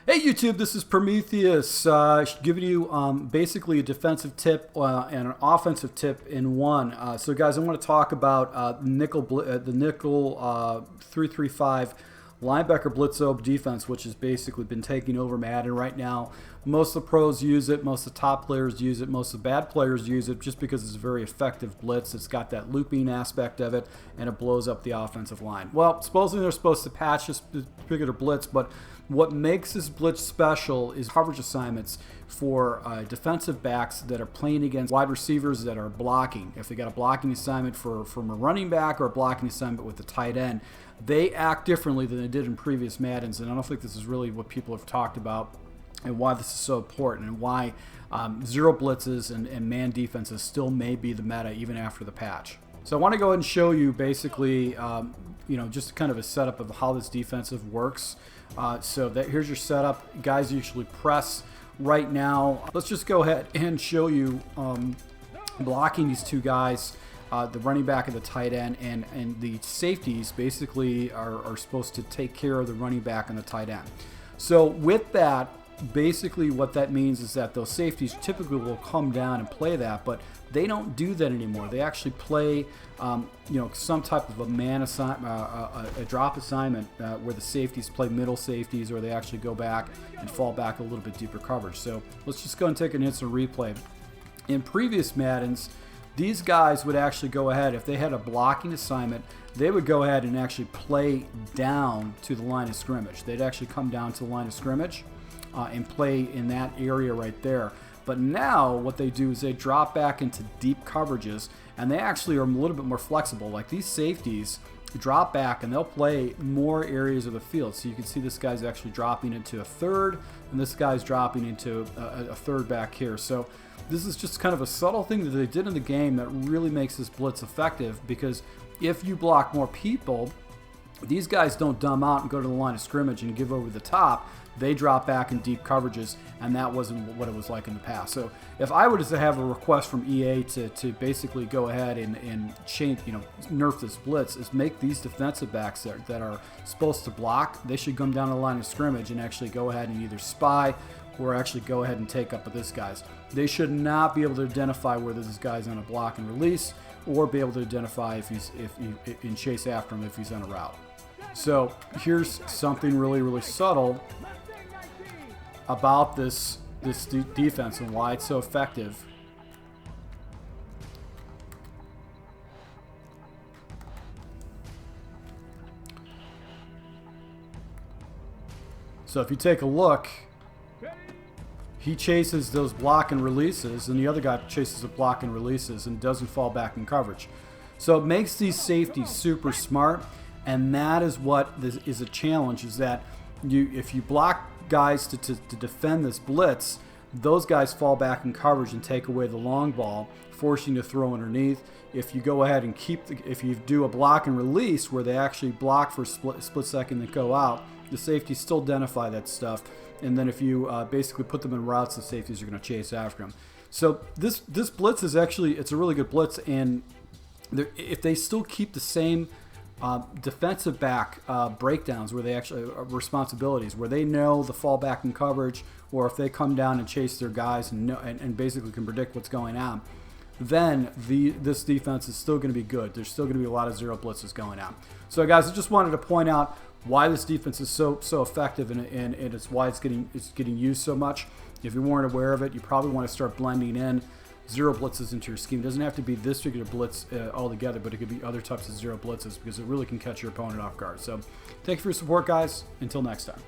Hey YouTube, this is Prometheus, giving you basically a defensive tip and an offensive tip in one. So guys, I want to talk about the nickel 335 linebacker blitz defense, which has basically been taking over Madden right now. Most of the pros use it, most of the top players use it, most of the bad players use it just because it's a very effective blitz. It's got that looping aspect of it, and it blows up the offensive line. Well, supposedly they're supposed to patch this particular blitz, but what makes this blitz special is coverage assignments for defensive backs that are playing against wide receivers that are blocking. If they got a blocking assignment from a running back or a blocking assignment with a tight end, they act differently than they did in previous Maddens, and I don't think this is really what people have talked about and why this is so important and why zero blitzes and man defenses still may be the meta even after the patch. So I want to go ahead and show you basically just kind of a setup of how this defensive works. So here's your setup. Guys usually press right now. Let's just go ahead and show you blocking these two guys, the running back and the tight end, and the safeties basically are supposed to take care of the running back and the tight end. So with that, basically what that means is that those safeties typically will come down and play that, but they don't do that anymore. They actually play some type of a man assignment, a drop assignment where the safeties play middle safeties, or they actually go back and fall back a little bit deeper coverage. So let's just go and take an instant replay. In previous Maddens, these guys would actually go ahead, if they had a blocking assignment, they would go ahead and actually play down to the line of scrimmage. They'd actually come down to the line of scrimmage and play in that area right there. But now what they do is they drop back into deep coverages, and they actually are a little bit more flexible. Like these safeties drop back and they'll play more areas of the field. So you can see this guy's actually dropping into a third, and this guy's dropping into a third back here. So this is just kind of a subtle thing that they did in the game that really makes this blitz effective, because if you block more people, these guys don't dumb out and go to the line of scrimmage and give over the top. They drop back in deep coverages, and that wasn't what it was like in the past. So if I were to have a request from EA to basically go ahead and change, nerf this blitz, is make these defensive backs that are supposed to block, they should come down the line of scrimmage and actually go ahead and either spy or actually go ahead and take up with this guy's. They should not be able to identify whether this guy's on a block and release, or be able to identify if and chase after him if he's on a route. So here's something really, really subtle about this defense and why it's so effective. So if you take a look, he chases those block and releases, and the other guy chases the block and releases and doesn't fall back in coverage. So it makes these safeties super smart, and that is what is a challenge, is that if you block guys to defend this blitz, those guys fall back in coverage and take away the long ball, forcing you to throw underneath. If you go ahead and if you do a block and release where they actually block for a split second and go out, the safeties still identify that stuff. And then if you basically put them in routes, the safeties are going to chase after them. So this blitz is actually, it's a really good blitz, and if they still keep the same defensive back breakdowns where they actually responsibilities, where they know the fallback in coverage, or if they come down and chase their guys and basically can predict what's going on, then this defense is still going to be good. There's still going to be a lot of zero blitzes going on. So guys, I just wanted to point out why this defense is so effective, and it's why it's getting used so much. If you weren't aware of it, you probably want to start blending in zero blitzes into your scheme. It doesn't have to be this particular blitz altogether, but it could be other types of zero blitzes, because it really can catch your opponent off guard. So thank you for your support, guys. Until next time.